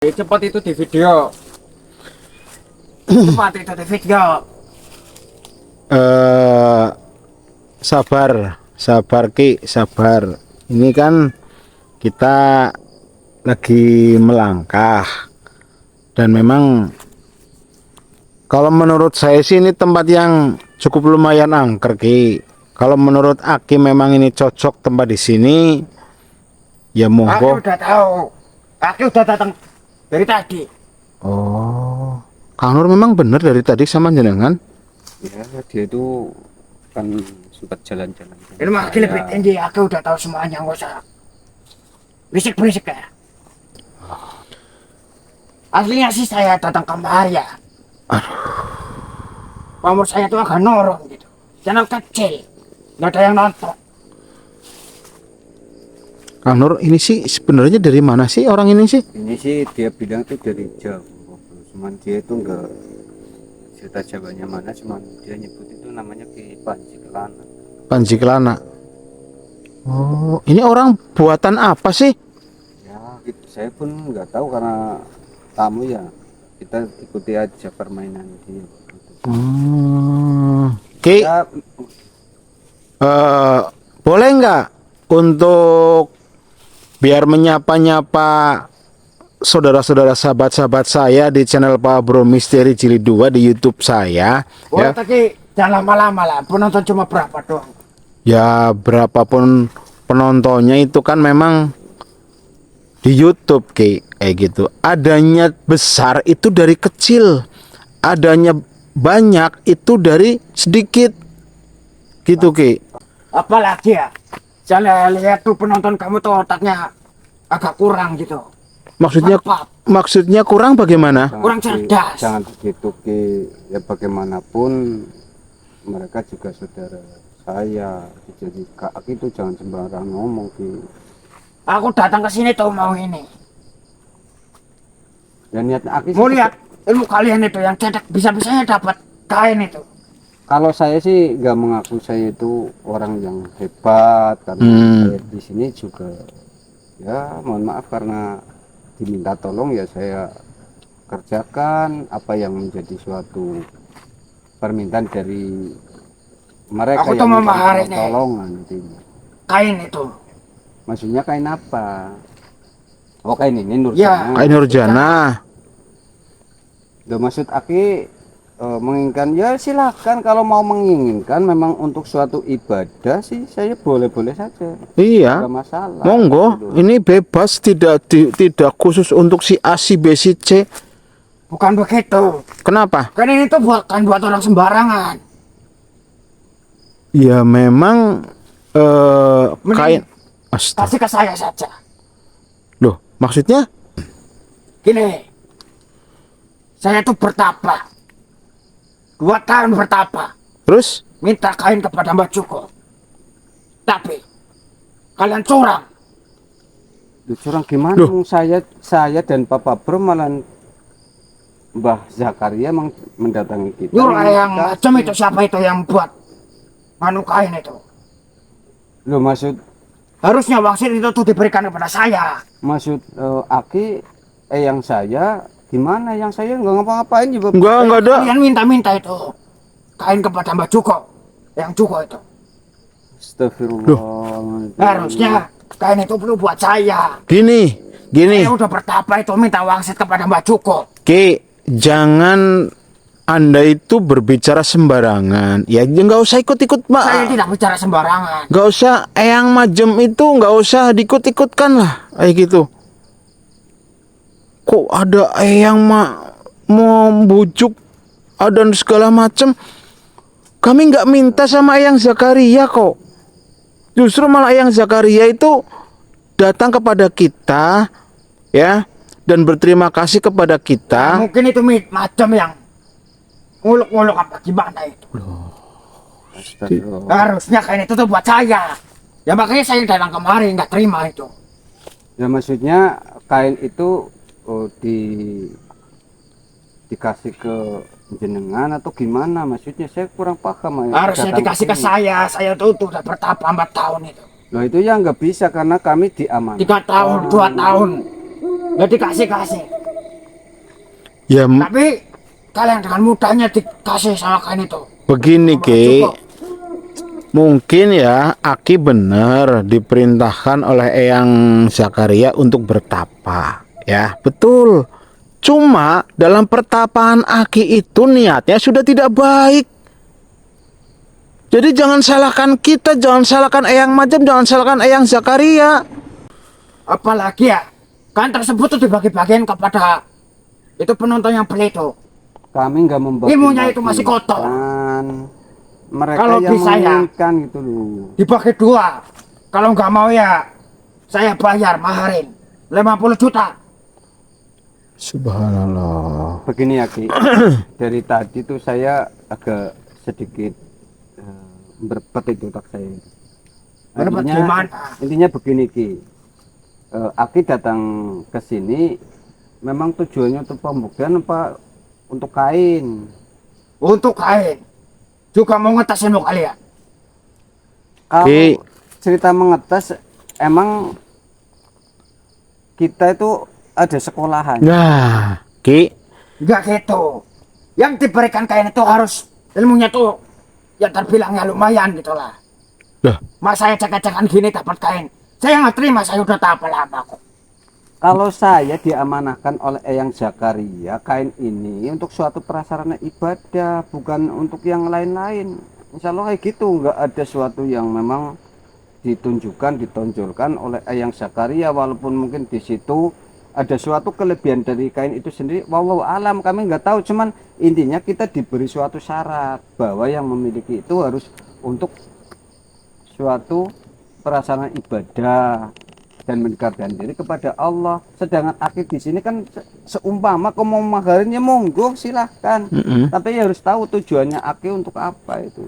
Cepat itu di video. Cepat itu di video. Sabar Ki, sabar. Ini kan kita lagi melangkah dan memang kalau menurut saya sih ini tempat yang cukup lumayan angker Ki. Kalau menurut Aki memang ini cocok tempat di sini, ya Aku monggo. udah tahu. Aku udah datang dari tadi. Oh, Kang Nur memang benar dari tadi sama jenengan. Ya, dia itu kan sempat jalan-jalan. Ini lagi lebih tinggi. Aku udah tahu semuanya. Nggak usah berisik-berisik ya. Aslinya sih saya datang kemari ya. Pamor saya tuh agak norong gitu. Channel kecil. Nggak ada yang nonton. Kang Nur ini sih sebenarnya dari mana sih orang ini sih? Ini sih dia bilang tuh dari Jawa, cuman dia itu enggak cerita Jawanya mana, cuman dia nyebut itu namanya Ki Panji Kelana. Panji Kelana. Oh, ini orang buatan apa sih? Ya, gitu. Saya pun nggak tahu karena tamu ya. Kita ikuti aja permainan dia. Ki, Ya, boleh nggak untuk biar menyapa-nyapa saudara-saudara sahabat-sahabat saya di channel Pak Bro Misteri Jilid 2 di YouTube saya, Oh, ya. tapi jangan lama-lama lah. Penonton cuma berapa doang. Ya berapapun penontonnya itu kan memang di YouTube kayak gitu. Adanya besar itu dari kecil, adanya banyak itu dari sedikit, gitu Ki. Apalagi ya. Saya lihat tuh penonton kamu tuh otaknya agak kurang gitu. Maksudnya kurang bagaimana? Kurang cerdas. Jangan begitu Ki. Ya bagaimanapun mereka juga saudara saya. Jadi Kak Aki itu jangan sembarang ngomong Ki. Aku datang ke sini tuh mau ini. Dan niat Aki Mau lihat ilmu kalian itu yang cetak bisa-bisanya dapat kain itu. kalau saya sih nggak mengaku saya itu orang yang hebat karena saya di sini juga ya mohon maaf karena diminta tolong ya saya kerjakan apa yang menjadi suatu permintaan dari mereka Aku tuh yang mau minta mahar ini. pertolongan intinya. Kain itu. Maksudnya kain apa? Oh kain ini Ya. Nurjana. Kain Nurjana. Loh, maksud Aki menginginkan ya silahkan kalau mau menginginkan memang untuk suatu ibadah sih saya boleh-boleh saja. Iya. Nggak masalah. Monggo, Gitu. ini bebas, tidak khusus untuk si A, si B, si C. Bukan begitu. Kenapa? Kan ini tuh bukan buat orang sembarangan. Ya memang kain. Astaga. Kasih ke saya saja. Loh, maksudnya? Gini. Saya tuh bertapa. 2 tahun bertapa. Terus? Minta kain kepada Mbak Cuko. Tapi kalian curang. Loh, curang gimana? Loh. Saya dan Papa Bro malah Mbah Zakaria mendatangi kita. Nyuruh yang Kita- macam itu siapa itu yang buat manu kain itu. Loh maksud Harusnya wangsit itu tuh diberikan kepada saya. Aki yang saya gimana yang saya nggak ngapa-ngapain juga. Enggak ada. Kalian minta-minta itu kain kepada Mbak Cuko. Yang Cuko itu. Astagfirullah. Harusnya kain itu perlu buat saya. Gini. Saya udah bertapa itu minta wangsit kepada Mbak Cuko. Ki, jangan Anda itu berbicara sembarangan. Ya nggak usah ikut-ikut, Mbak. Saya tidak bicara sembarangan. Nggak usah eyang majem itu, nggak usah diikut-ikutkan lah, kayak gitu. Kok ada eyang mau bujuk dan segala macem. Kami nggak minta sama Eyang Zakaria kok. Justru malah Eyang Zakaria itu datang kepada kita, ya, dan berterima kasih kepada kita. Mungkin itu macam yang nguluk-nguluk apa gimana itu. Astagfirullah. Harusnya kain itu tuh buat saya. Ya makanya saya datang kemari nggak terima itu. Ya maksudnya kain itu dikasih ke jenengan atau gimana? Maksudnya saya kurang paham. Harusnya dikasih ke saya. Saya tuh udah bertapa 4 tahun itu. Nah itu ya nggak bisa karena kami diamankan. 3 tahun, 2 tahun. Nggak dikasih-kasih. Ya Tapi kalian dengan mudahnya dikasih sama kain itu. begini Sama Ki, cukup. mungkin ya Aki benar diperintahkan oleh Eyang Zakaria untuk bertapa. Ya, betul. Cuma dalam pertapaan Aki itu niatnya sudah tidak baik. Jadi jangan salahkan kita, jangan salahkan Eyang Majap, jangan salahkan Eyang Zakaria. Apalagi ya, kain tersebut tuh dibagi-bagiin kepada itu penonton yang beli itu. Kami nggak membagi. Ilmunya itu masih kotor. Mereka Kalau yang bisa ya, menginginkan gitu loh. dibagi 2. Kalau nggak mau ya, saya bayar maharin 50 juta. Subhanallah. Begini ya Ki, dari tadi tuh saya agak sedikit berpet itu otak saya. Berpet gimana? Intinya begini Ki, Aki datang ke sini memang tujuannya untuk pembuktian apa untuk kain? Untuk kain. Juga mau ngetes ilmu kalian. Kalau Ki. cerita mengetes, emang kita itu ada sekolahan. Nah, Ki, Enggak gitu. Yang diberikan kain itu harus ilmunya tuh ya terbilang ya lumayan gitu lah. Lah. Mas saya cek-cekan gini dapat kain. Saya nggak terima, saya udah tak lama kok. Kalau saya diamanahkan oleh Eyang Zakaria, kain ini untuk suatu prasarana ibadah, bukan untuk yang lain-lain. Insya Allah kayak gitu, nggak ada suatu yang memang ditonjolkan oleh Eyang Zakaria, walaupun mungkin di situ ada suatu kelebihan dari kain itu sendiri. Wallahu alam, kami nggak tahu. Cuman intinya kita diberi suatu syarat bahwa yang memiliki itu harus untuk suatu perasaan ibadah dan mendekatkan diri kepada Allah. Sedangkan Aki di sini kan seumpama kau mau maharinnya monggo silahkan. Tapi harus tahu tujuannya Aki untuk apa itu.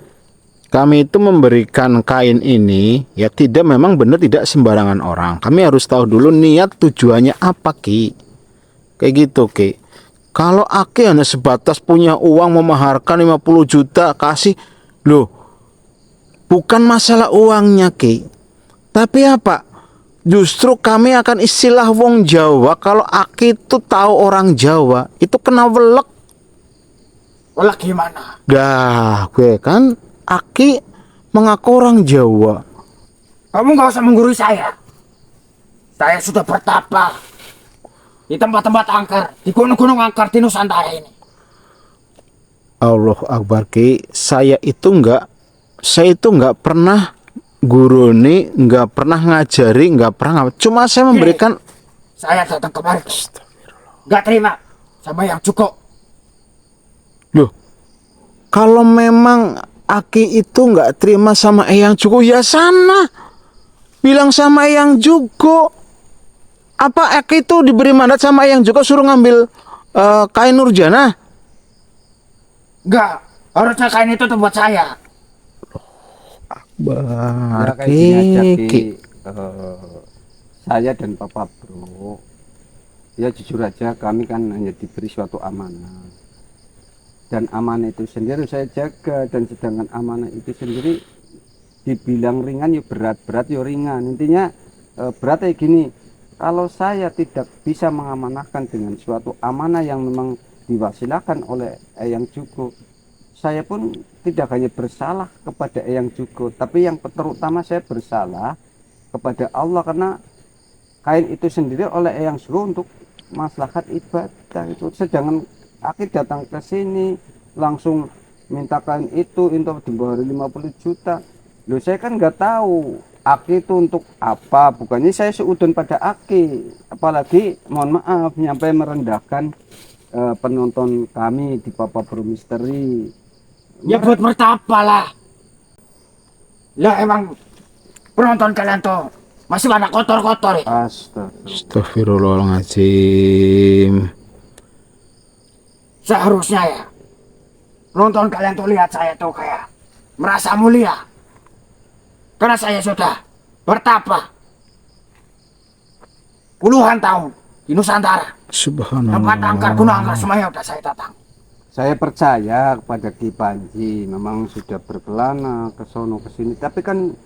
kami itu memberikan kain ini ya tidak memang benar tidak sembarangan orang. Kami harus tahu dulu niat tujuannya apa Ki. Kayak gitu Ki. Kalau Aki hanya sebatas punya uang memaharkan 50 juta kasih, loh bukan masalah uangnya Ki. Tapi apa? Justru kami akan istilah wong Jawa, kalau Aki itu tahu orang Jawa itu kena welek. Lah gimana? Dah gue kan Aki mengaku orang Jawa. Kamu nggak usah menggurui saya. Saya sudah bertapa di tempat-tempat angker, di gunung-gunung angker di Nusantara ini. Allah Akbar Ki, saya itu nggak pernah guru nih, nggak pernah ngajari, nggak pernah cuma saya memberikan. Saya datang kemari nggak terima sama yang cukup. Loh, kalau memang Aki itu nggak terima sama Eyang Jugo, ya sana bilang sama Eyang Jugo. Apa Aki itu diberi mandat sama Eyang Jugo suruh ngambil kain Nurjana? Nggak, harusnya kain itu tuh buat saya. Ya kayak gini aja Ki, saya dan Papa Bro, ya jujur aja kami kan hanya diberi suatu amanah, dan amanah itu sendiri saya jaga, dan sedangkan amanah itu sendiri dibilang ringan ya berat ya ringan. Intinya berat kayak gini, kalau saya tidak bisa mengamanahkan dengan suatu amanah yang memang diwasilahkan oleh Eyang Jugo, saya pun tidak hanya bersalah kepada Eyang Jugo, tapi yang terutama saya bersalah kepada Allah, karena kain itu sendiri oleh Eyang Jugo untuk maslahat ibadah itu. Sedangkan Aki datang ke sini langsung minta kain itu untuk dibawah 50 juta. Loh, saya kan nggak tahu Aki itu untuk apa. Bukannya saya seudon pada Aki, apalagi mohon maaf nyampe merendahkan penonton kami di Papa Bro Misteri. Ya buat bertapa lah. Lah emang penonton kalian tuh masih pada kotor-kotor ya. Astagfirullahaladzim. Seharusnya ya penonton kalian tuh lihat saya tuh kayak merasa mulia, karena saya sudah bertapa puluhan tahun di Nusantara. Tempat angker, gunung angker semuanya udah saya datang. Saya percaya kepada Ki Panji, memang sudah berkelana ke sono ke sini, tapi kan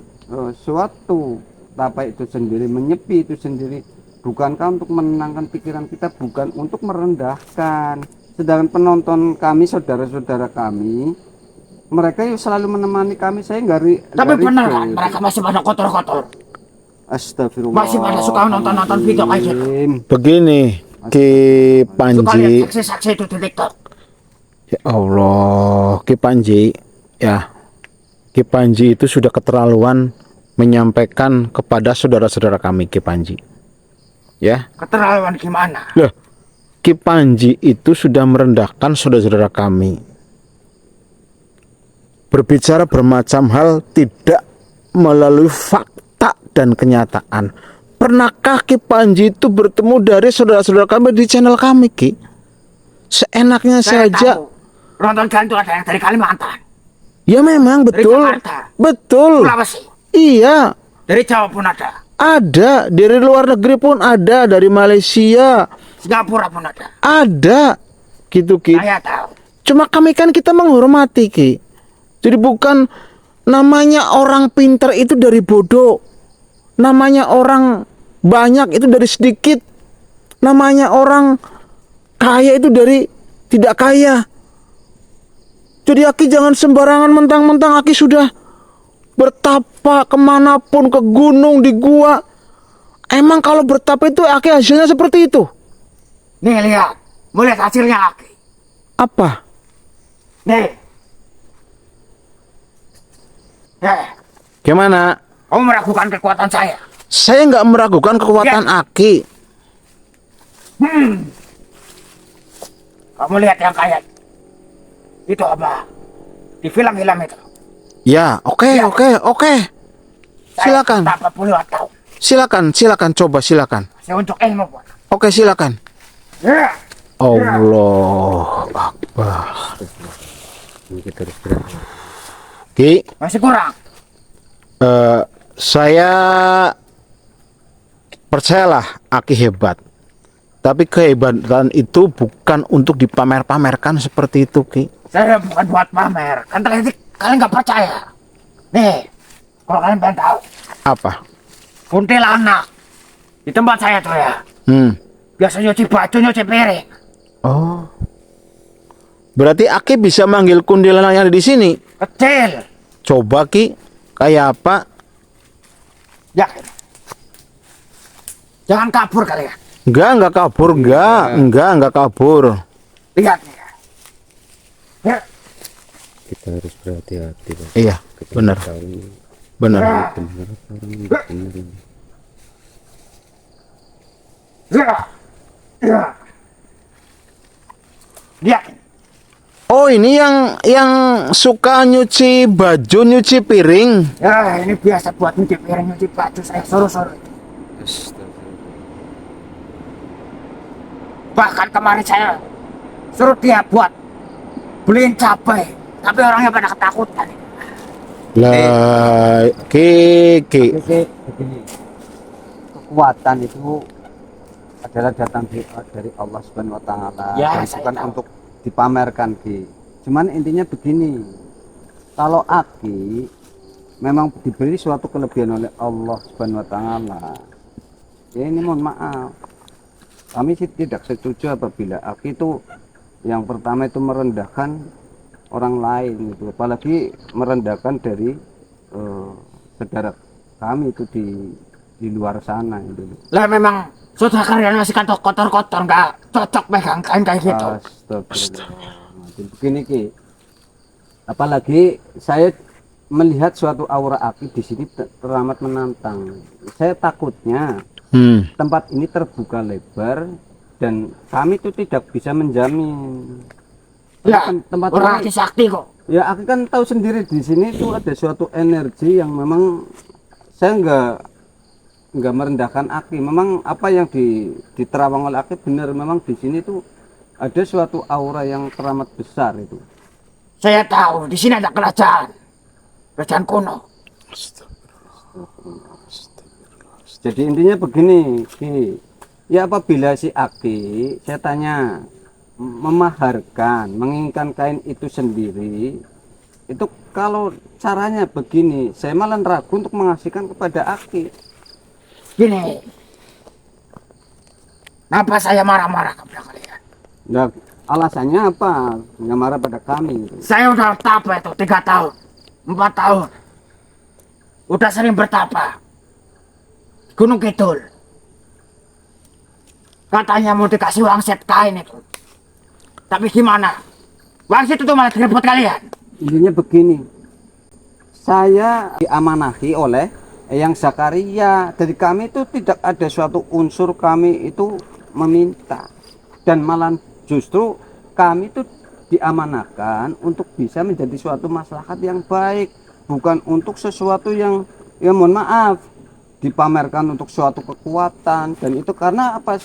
suatu tapa itu sendiri, menyepi itu sendiri, bukankah untuk menenangkan pikiran kita, bukan untuk merendahkan. sedangkan penonton kami, saudara-saudara kami, mereka yang selalu menemani kami. Saya Tapi benar kan mereka masih pada kotor-kotor. Astagfirullah. Masih pada suka nonton video kayak gitu. Begini, Ki Suka Panji. lihat saksi-saksi itu di TikTok. Ya Allah, Ki Panji, ya. Ki Panji itu sudah keterlaluan menyampaikan kepada saudara-saudara kami, Ki Panji. Ya. Keterlaluan gimana? Loh, Ki Panji itu sudah merendahkan saudara-saudara kami. Berbicara bermacam hal tidak melalui fakta dan kenyataan. Pernahkah Ki Panji itu bertemu dari saudara-saudara kami di channel kami, Ki? Seenaknya Saya saja. tahu, Ronton Gan itu ada yang dari Kalimantan, Ya memang dari betul. Jakarta, Betul. Sulawesi, Iya. dari Jawa pun ada, Ada, dari luar negeri pun ada, dari Malaysia Singapura pun ada. ada, gitu Ki. Saya tahu. Cuma kami kan kita menghormati Ki. Jadi bukan namanya orang pintar itu dari bodoh, namanya orang banyak itu dari sedikit, namanya orang kaya itu dari tidak kaya. Jadi Aki jangan sembarangan mentang-mentang Aki sudah bertapa kemanapun, ke gunung, di gua. Emang kalau bertapa itu Aki hasilnya seperti itu? Nih lihat, mau lihat hasilnya Aki. Apa? Nih. Gimana? Kamu meragukan kekuatan saya. Saya nggak meragukan kekuatan Aki. Kamu lihat yang kayak itu apa? Di film-film itu. Ya, oke. Saya Silakan. tak puluhan tahun. Silakan, coba silakan. Saya untuk ilmu, Pak. Oke, silakan. Ya. Allah Akbar. Kita harus berani. Ki, Masih kurang. saya percayalah Aki hebat. Tapi kehebatan itu bukan untuk dipamer-pamerkan seperti itu, Ki. Saya bukan buat pamer. Kan tadi kalian nggak percaya. Nih, kalau kalian pengen tahu, Apa? kuntilanak di tempat saya tuh ya. Biasa nyuci baju, nyuci piring. Oh. Berarti Aki bisa manggil kuntilanak yang ada di sini. Kecil. Coba Ki, kayak apa? Yakin. Jangan kabur kalian. Enggak kabur, enggak kabur. Lihat nih. Ya. Kita harus berhati-hati, Pak. Iya, benar. Benar. Ya. Ya. Lihat. Oh, ini yang suka nyuci baju, nyuci piring. Ya, ini biasa buat nyuci piring, nyuci baju. Saya suruh-suruh. Bahkan kemarin saya suruh dia buat beliin cabai, tapi orangnya pada ketakutan. Lah, Ki. Jadi begini, kekuatan itu adalah datang dari Allah Subhanahu Wa Taala, Ya, dan saya bukan tahu. untuk dipamerkan, Ki. Cuman intinya begini, kalau Aki memang diberi suatu kelebihan oleh Allah Subhanahu Wa Taala, ya ini mohon maaf, kami sih tidak setuju apabila Aki itu yang pertama itu merendahkan orang lain itu, apalagi merendahkan dari saudara kami itu di luar sana itu. Lah memang sudah kalian masih kantor kotor-kotor, nggak cocok pegang kain kayak gitu. Astagfirullah. Begini Ki, apalagi saya melihat suatu aura Aki di sini teramat menantang. Saya takutnya tempat ini terbuka lebar dan kami itu tidak bisa menjamin. Ya, tempat orang ini, Aki sakti kok. ya Aki kan tahu sendiri di sini itu ada suatu energi yang memang saya nggak merendahkan Aki. Memang apa yang diterawang oleh Aki benar, memang di sini tuh ada suatu aura yang teramat besar itu. Saya tahu di sini ada kerajaan kuno. Jadi intinya begini, Ki. Ya apabila si Aki, saya tanya, memaharkan, menginginkan kain itu sendiri, itu kalau caranya begini, saya malah ragu untuk mengasihkan kepada Aki. Gini, kenapa saya marah-marah kepada kalian? Nah, Alasannya apa? Nggak marah pada kami. Saya udah bertapa itu 3 tahun, 4 tahun. Udah sering bertapa. Gunung Kidul. Katanya mau dikasih wangsit kain itu. Tapi gimana? Wangsit itu malah direbut kalian. Intinya begini, saya diamanahi oleh Eyang Zakaria. Dari kami itu tidak ada suatu unsur kami itu meminta. Dan malah justru kami itu diamanahkan untuk bisa menjadi suatu maslahat yang baik. Bukan untuk sesuatu yang, ya mohon maaf, dipamerkan untuk suatu kekuatan. Dan itu karena apa?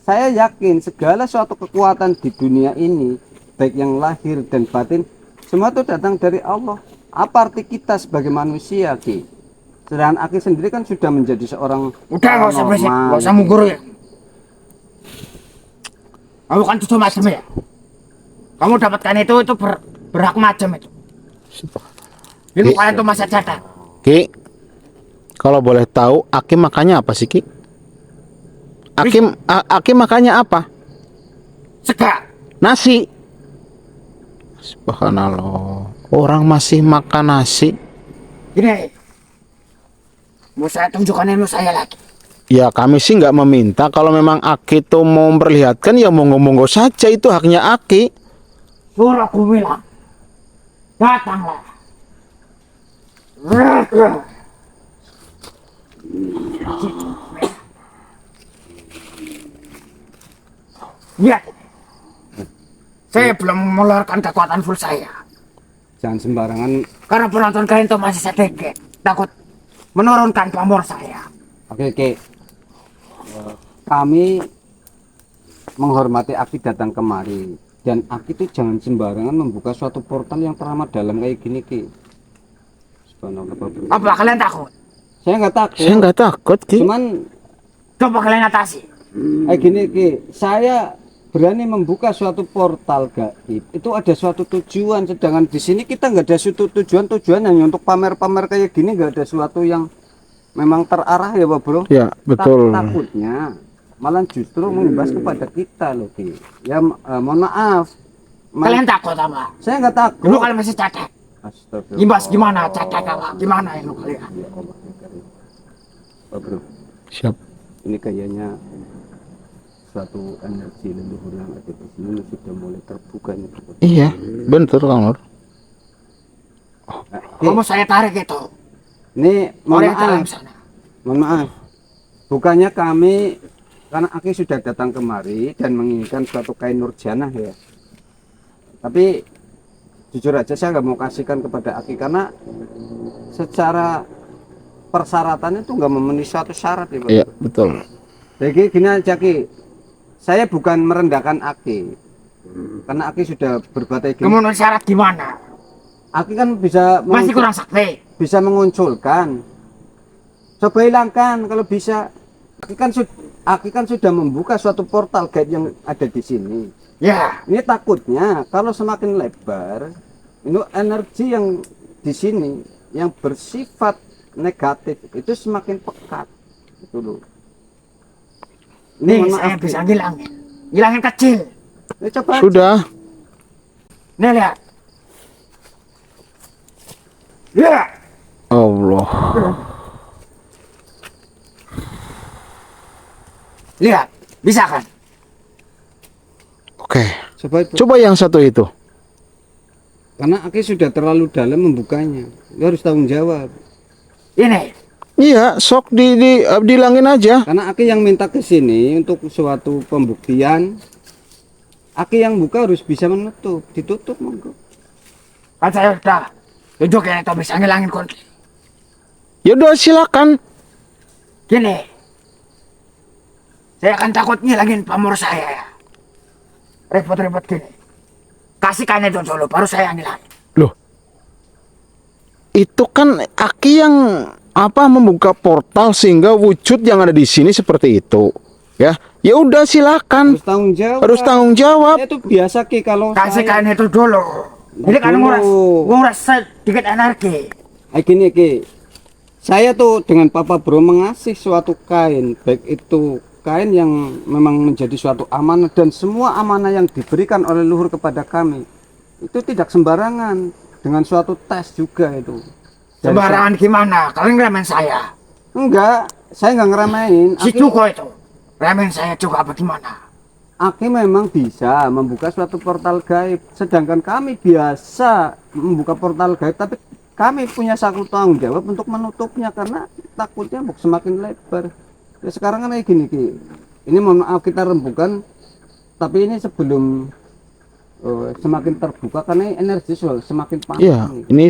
Saya yakin segala suatu kekuatan di dunia ini, baik yang lahir dan batin, semua itu datang dari Allah. Apa arti kita sebagai manusia, Ki? Sedangkan Aki sendiri kan sudah menjadi seorang Udah nggak usah berisik, normal. nggak usah menggurui ya. Kamu kan cucu macam ya. Kamu dapatkan itu berhak macam itu. Ini kalian tuh masa catat. Ki, kalau boleh tahu, Aki makannya apa sih, Ki? Aki makannya apa? Sega. Nasi. Subhanallah. Orang masih makan nasi. Gini, mau saya tunjukkan ilmu saya lagi. Ya kami sih nggak meminta. Kalau memang Aki tuh mau memperlihatkan, ya monggo-monggo saja, itu haknya Aki. Suruh aku bilang, datanglah. Lihat, saya belum mengeluarkan kekuatan full saya. Jangan sembarangan. Karena penonton kalian itu masih sedikit. Takut menurunkan pamor saya. Oke. Kami menghormati Aki datang kemari. Dan Aki itu jangan sembarangan membuka suatu portal yang teramat dalam kayak gini, Ki. Subhanallah, Bro. Apa kalian takut? Saya nggak takut. Saya nggak takut, Ki. Cuman Coba kalian atasi. kayak gini, Ki. Saya berani membuka suatu portal gaib. Itu ada suatu tujuan. Sedangkan di sini kita nggak ada suatu tujuan hanya untuk pamer-pamer kayak gini. Nggak ada suatu yang memang terarah ya, Pak Bro. Ya, betul. Takutnya malah justru mengimbas kepada kita loh, Ki. Ya mohon maaf. Kalian takut apa? Saya nggak takut. Dulu kalian masih cacat. Astagfirullah. Imbas gimana cacat apa? Gimana ilmu kalian? Ya Allah, ya Karim. Pak Bro, Siap. ini kayaknya suatu energi leluhur yang ada di sini sudah mulai terbuka nih, Pak Bro. Iya, bener Kang Nur. Nah, Ki, Kamu saya tarik itu. ini mohon Oleh dalam maaf. sana. Mohon maaf. Bukannya kami, karena Aki sudah datang kemari dan menginginkan suatu kain nurjanah ya. Tapi jujur aja saya nggak mau kasihkan kepada Aki karena secara persyaratannya itu nggak memenuhi suatu syarat ya, Pak. Iya, betul. Jadi gini aja, Ki. Saya bukan merendahkan Aki. Karena Aki sudah berbuat kayak gini. Kemudian syarat gimana? Aki kan bisa Masih kurang sakti. bisa mengunculkan. Coba hilangkan kalau bisa. Aki kan sudah membuka suatu portal gaib yang ada di sini. Ya, Ini takutnya kalau semakin lebar, itu energi yang di sini yang bersifat negatif itu semakin pekat. Itu loh. nih mohon saya maaf, Ki. bisa ngilangin. Ngilangin kecil. Ini coba aja. Sudah. Nih lihat. Lihat. Allah. Lihat. Bisa kan? Oke. Coba itu. Coba yang satu itu. Karena Aki sudah terlalu dalam membukanya. Lu harus tanggung jawab. Ini. Iya, sok dilangin aja. Karena Aki yang minta ke sini untuk suatu pembuktian. Aki yang buka harus bisa menutup. Ditutup monggo. Kan saya udah tunjukin itu bisa ngilangin kunci. Ya udah silakan. Gini. Saya akan takut ngilangin pamor saya ya. Repot-repot gini. Kasihkan itu dulu, baru saya ngilangin. Loh. Itu kan Aki yang membuka portal sehingga wujud yang ada di sini seperti itu. Ya. Ya udah silakan. Harus tanggung jawab. Harus tanggung jawab. Itu biasa Ki kalau Kasihkan itu dulu. Ini kan nguras sedikit energi. Gini Ki. Saya tuh dengan Papa Bro mengasih suatu kain, baik itu kain yang memang menjadi suatu amanah, dan semua amanah yang diberikan oleh leluhur kepada kami itu tidak sembarangan, dengan suatu tes juga itu. Dan Sembarangan gimana? Kalian ngeremen saya. enggak, saya enggak ngeremehin. Si Cuko itu. Remen saya juga bagaimana? Aki memang bisa membuka suatu portal gaib, sedangkan kami biasa membuka portal gaib, tapi kami punya satu tanggung jawab untuk menutupnya karena takutnya semakin lebar. Ya sekarang kan kayak gini Ki. Ini mohon maaf kita rembukan, tapi ini sebelum semakin terbuka karena energi semakin panas. Iya, nih. ini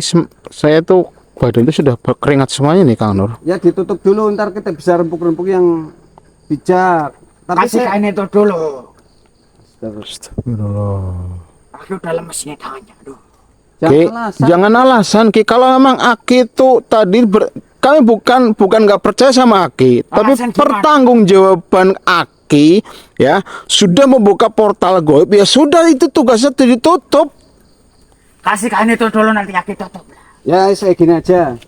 saya tuh badan itu sudah berkeringat semuanya nih Kang Nur. Ya ditutup dulu, ntar kita bisa rempuk-rempuk yang bijak. Tapi Kasih kain itu dulu. Astagfirullah. Aku udah lemes nih tangannya. Aduh. Ki, jangan alasan Ki. Kalau memang Aki itu tadi kami bukan nggak percaya sama Aki, tapi Alasan gimana? pertanggungjawaban Aki ya sudah membuka portal gaib, ya sudah, itu tugasnya ditutup. Kasih kain itu dulu nanti aku tutup. Ya saya gini aja,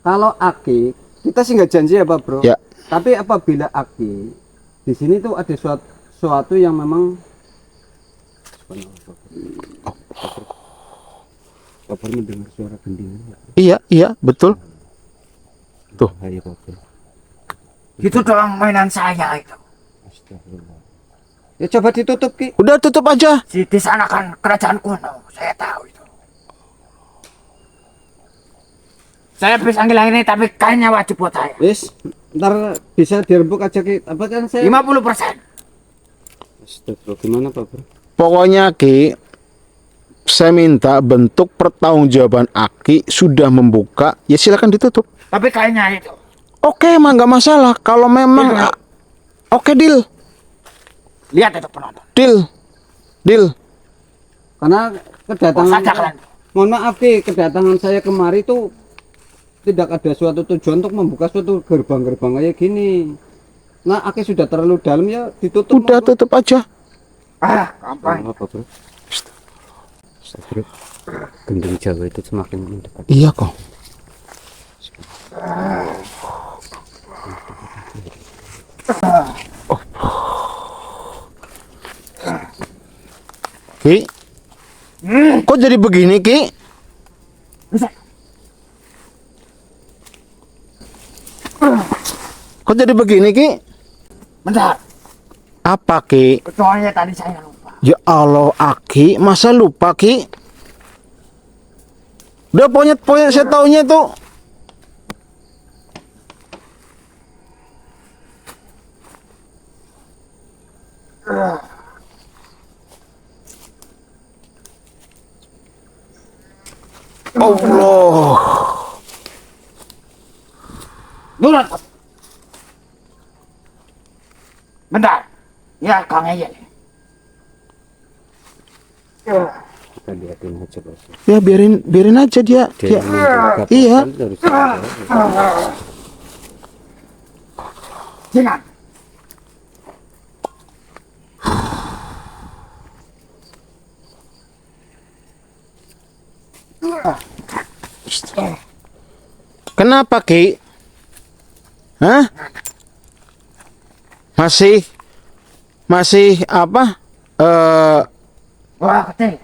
kalau Aki kita sih nggak janji ya Pak Bro, Ya. tapi apabila Aki di sini tuh ada suatu yang memang Pak Bro mendengar suara gending. Iya betul. Tuh. Ayo Pak Bro. Itu doang mainan saya itu. Astagfirullah. Ya coba ditutup Ki. Udah tutup aja. Di sana kan kerajaan kuno. Saya tahu itu. Saya bisa ngilang ini tapi kainnya wajib buat saya. Wis, ntar bisa dirembuk aja Ki. Apa kan saya? 50%. Astagfirullah, gimana Pak Bro? Pokoknya Ki, saya minta bentuk pertanggungjawaban Aki sudah membuka, ya silakan ditutup. Tapi kainnya itu. Oke, emang nggak masalah. Kalau memang Deal. oke, deal. Lihat itu penonton. Deal. Karena kedatangan saja kalian. mohon maaf Ki, kedatangan saya kemari itu tidak ada suatu tujuan untuk membuka suatu gerbang-gerbang kayak gini. Nah, Aki sudah terlalu dalam ya ditutup. Udah monggo. tutup aja. Gampang. Apa Bro? Astagfirullah. Gending Jawa itu semakin mendekat. Iya kok. Ki, kok jadi begini Ki? Bisa. Kok jadi begini Ki? Bentar. Apa Ki? Soalnya tadi saya lupa. Ya Allah Aki, masa lupa Ki? Udah pokoknya saya taunya itu. Allah. Nurut. Bentar. Ya, Kang Eyel. Kita lihatin aja Bos. Ya biarin aja dia. Dia mendekat, Iya. kan harus ada. Jangan. Kenapa Ki? Hah? Masih apa? Wah, kecil.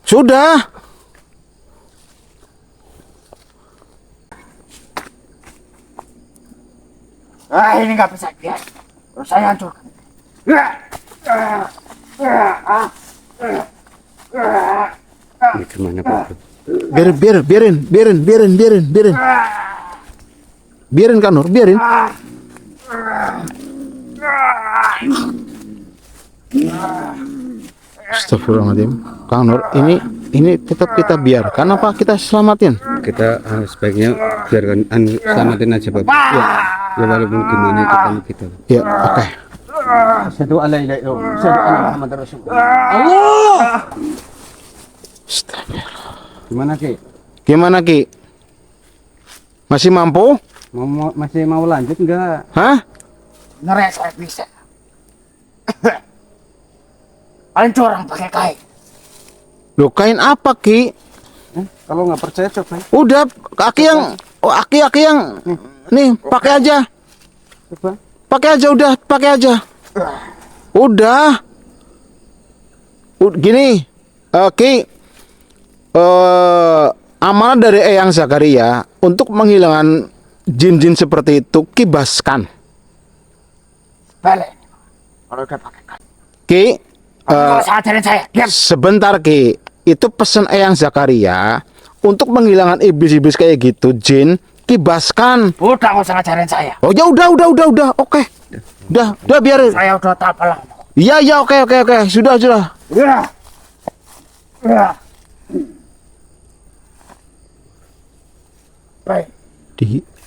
Sudah. Ini nggak bisa biar. Terus saya hancurkan. Ini gimana Pak Bro? Biarin. Biarin kan Nur, biarin. Astagfirullahaladzim. Kang Nur, ini tetap kita biarkan apa kita selamatin? Kita sebaiknya biarkan selamatin aja Pak Bro. Ya walaupun gimana kita. Ya, oke. Asyhadu an la ilaha illallah. Asyhadu anna Muhammadar Rasulullah. Allah. Astagfirullah. Gimana Ki? Gimana Ki? Masih mampu? Masih mau lanjut enggak? Hah? Ngeres saya bisa. Paling corang pakai kain. Loh, kain apa Ki? Kalau nggak percaya coba. Udah, aki yang nih pakai aja. Coba. pakai aja udah, pakai aja. Udah. Gini, Ki, amanah dari Eyang Zakaria untuk menghilangkan jin-jin seperti itu, Ki baskan. Balik. Kalau udah pakai kan. Ki, Kamu nggak usah ajarin saya. Diam. sebentar Ki, itu pesan Eyang Zakaria untuk menghilangkan iblis-iblis kayak gitu, jin, Ki baskan. Udah nggak usah ngajarin saya. Oh ya udah, oke. Udah biar. Saya udah tak apalah. Iya, oke. Sudah. Ya. Ya. Baik.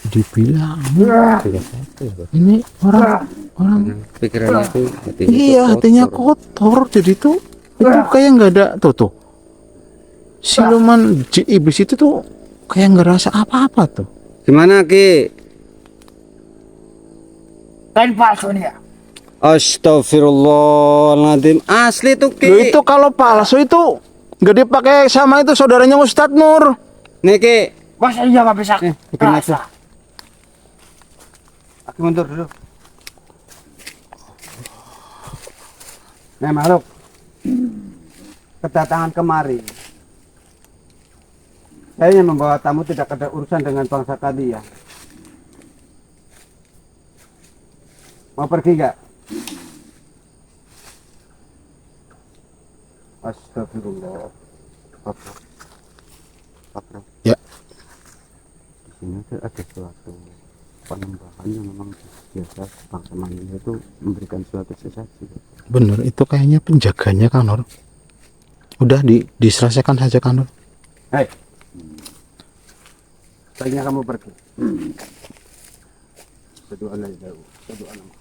Dibilang Ya. ini orang Pikirannya itu iya hatinya kotor, jadi tuh itu kayak nggak ada tuh siluman iblis itu tuh kayak nggak rasa apa-apa tuh. Gimana Ki? Kain palsu nih ya. Astagfirullahaladzim, asli tuh Ki. Loh, itu kalau palsu itu nggak dipakai sama itu saudaranya Ustadz Nur. Nih Ki, Masa iya nggak bisa bikin rasa? aku mundur dulu. Nih makhluk, kedatangan kemari, saya ingin membawa tamu tidak ada urusan dengan bangsa kalian. Mau pergi nggak? Astagfirullah. Pak, Ya. di sini tuh ada suatu penambahan yang memang biasa bangsa manusia itu memberikan suatu sesaji. Bener, itu kayaknya penjaganya Kanor. Udah diselesaikan saja Kanor. Hei, sebaiknya kamu pergi. Berdoa la ilaha illallah.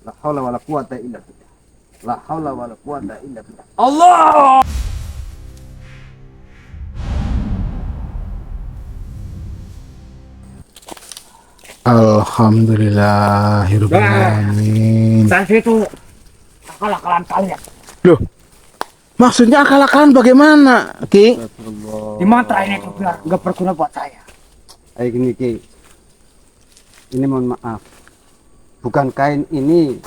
La haula wala quwata illa billah. La haula wala quwata illa billah. Allah. Alhamdulillahirobbilalamin. Dan itu akal-akalan kalian. Loh, maksudnya akal-akalan bagaimana, Ki? Di mantra ini tuh biar nggak berguna buat saya. Ayo gini Ki, ini mohon maaf, bukan kain ini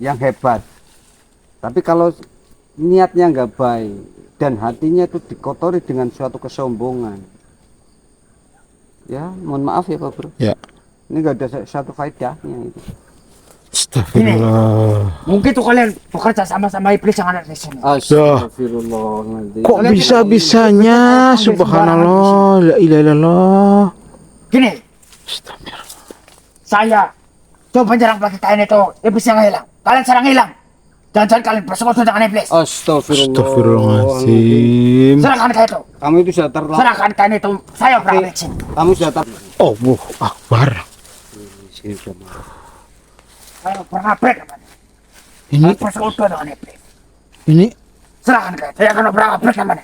yang hebat, tapi kalau niatnya nggak baik dan hatinya itu dikotori dengan suatu kesombongan, ya mohon maaf ya Pak Bro, Ya. ini nggak ada satu faedahnya itu. Astagfirullah. Mungkin tuh kalian bekerja sama-sama iblis yang ada di sini. Astagfirullahaladzim. Kok bisa-bisanya? Subhanallah, la ilaha illallah. Gini, Astagfirullah. saya coba menyerang pakai kain itu, iblis yang hilang. Kalian serang hilang. Jangan kalian bersekutu dengan iblis. Astagfirullahaladzim. Serahkan kain itu. Kamu itu sudah terlalu. Serahkan kain itu. Saya berangkat sini. Kamu sudah Allahu Akbar. Sini sudah marah. Saya berangkat namanya. Ini Bersekutu dengan iblis. ini Serahkan kain. Saya akan berangkat namanya.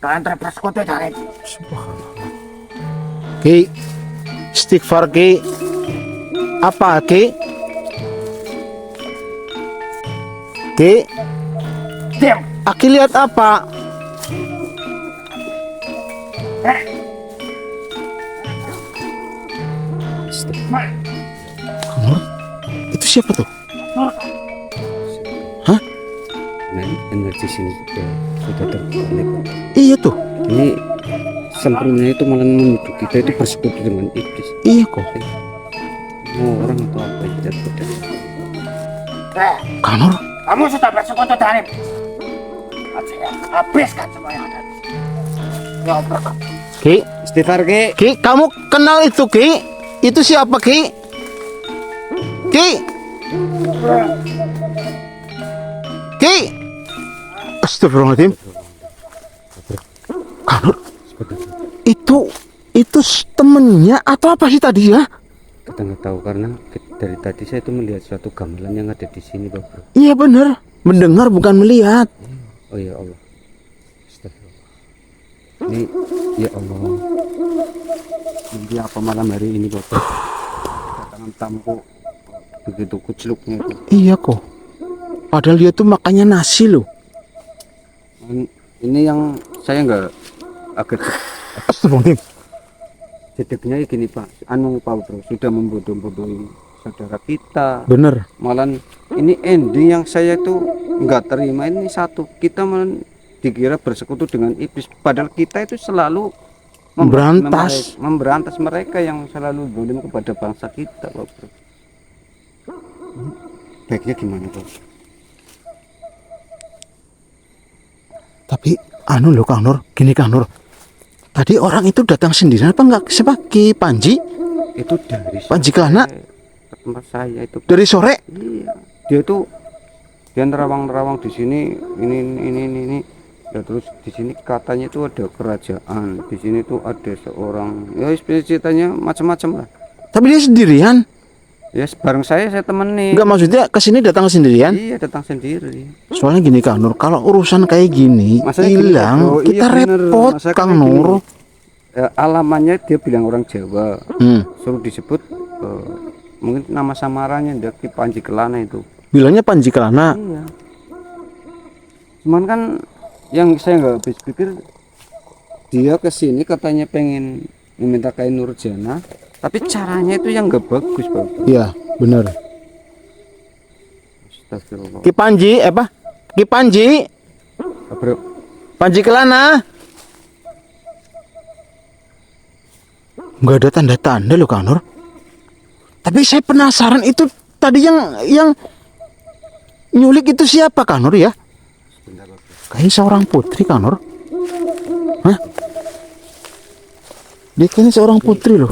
Kalian terbersekutu dengan iblis. Ki, istighfar Ki. Apa Ki? Ki, Diam. Aki lihat apa? Mari. Kanor? Itu siapa tuh? Nah, energi sini sudah terbalik. Iya tuh. Ini sempurna itu malah menuduh kita itu bersekutu dengan iblis. Iya kok. Mau orang atau apa yang tidak beda. Kanor? Kamu sudah bersekutu dengan iblis. Saya habiskan semua yang ada di sini. Ya berangkat. Ki, Istighfar Ki. Ki, kamu kenal itu Ki? Itu siapa Ki? Ki? Ki? Astagfirullahaladzim. Kanur, itu temennya atau apa sih tadi ya? Kita nggak tahu karena dari tadi saya itu melihat suatu gamelan yang ada di sini, Pak Bro. Iya bener, mendengar bukan melihat. Oh ya Allah. Astagfirullah. Ini ya Allah. Ini apa malam hari ini, Pak Bro? Kedatangan tamu kok begitu kucluknya itu. Iya kok. Padahal dia tuh makannya nasi loh. Ini yang saya nggak agak Astagfirullahaladzim. jedeknya gini Pak, Pak Bro sudah membodoh-bodohi saudara kita. Bener. Malah ini ending yang saya tuh nggak terima ini satu, kita malah dikira bersekutu dengan iblis, padahal kita itu selalu memberantas mereka yang selalu zalim kepada bangsa kita, Pak Bro. Baiknya gimana, Pak? Tapi anu loh Kang Nur, gini Kang Nur. Tadi orang itu datang sendirian apa enggak? Siapa? Ki Panji? Itu dari Panji Kelana? ke tempat saya itu. Dari sore? Iya. Dia tuh dia nerawang-nerawang di sini ini. Ya, terus di sini katanya itu ada kerajaan. Di sini tuh ada seorang, ya ceritanya macam-macam lah. Tapi dia sendirian? Ya bareng saya temenin. Enggak, maksudnya kesini datang sendirian? Iya, datang sendiri. Soalnya gini Kang Nur, kalau urusan kayak gini Masanya hilang, gini, Bro. kita Iya, bener. repot Masa Kang kayak gini. Nur. Alamannya dia bilang orang Jawa. Suruh disebut mungkin nama samarannya dia Ki Panji Kelana itu. Bilangnya Panji Kelana. Iya. Cuman kan yang saya nggak habis pikir, dia kesini katanya pengen meminta kain Nurjana, tapi caranya itu yang nggak bagus, Pak. Iya, bener. Astagfirullah. Ki Panji, apa? Ki Panji, Bro, Panji Kelana. Nggak ada tanda-tanda loh Kang Nur. Tapi saya penasaran itu tadi yang nyulik itu siapa Kang Nur ya? Kayaknya seorang putri Kang Nur. Hah? Dia kayaknya seorang putri loh.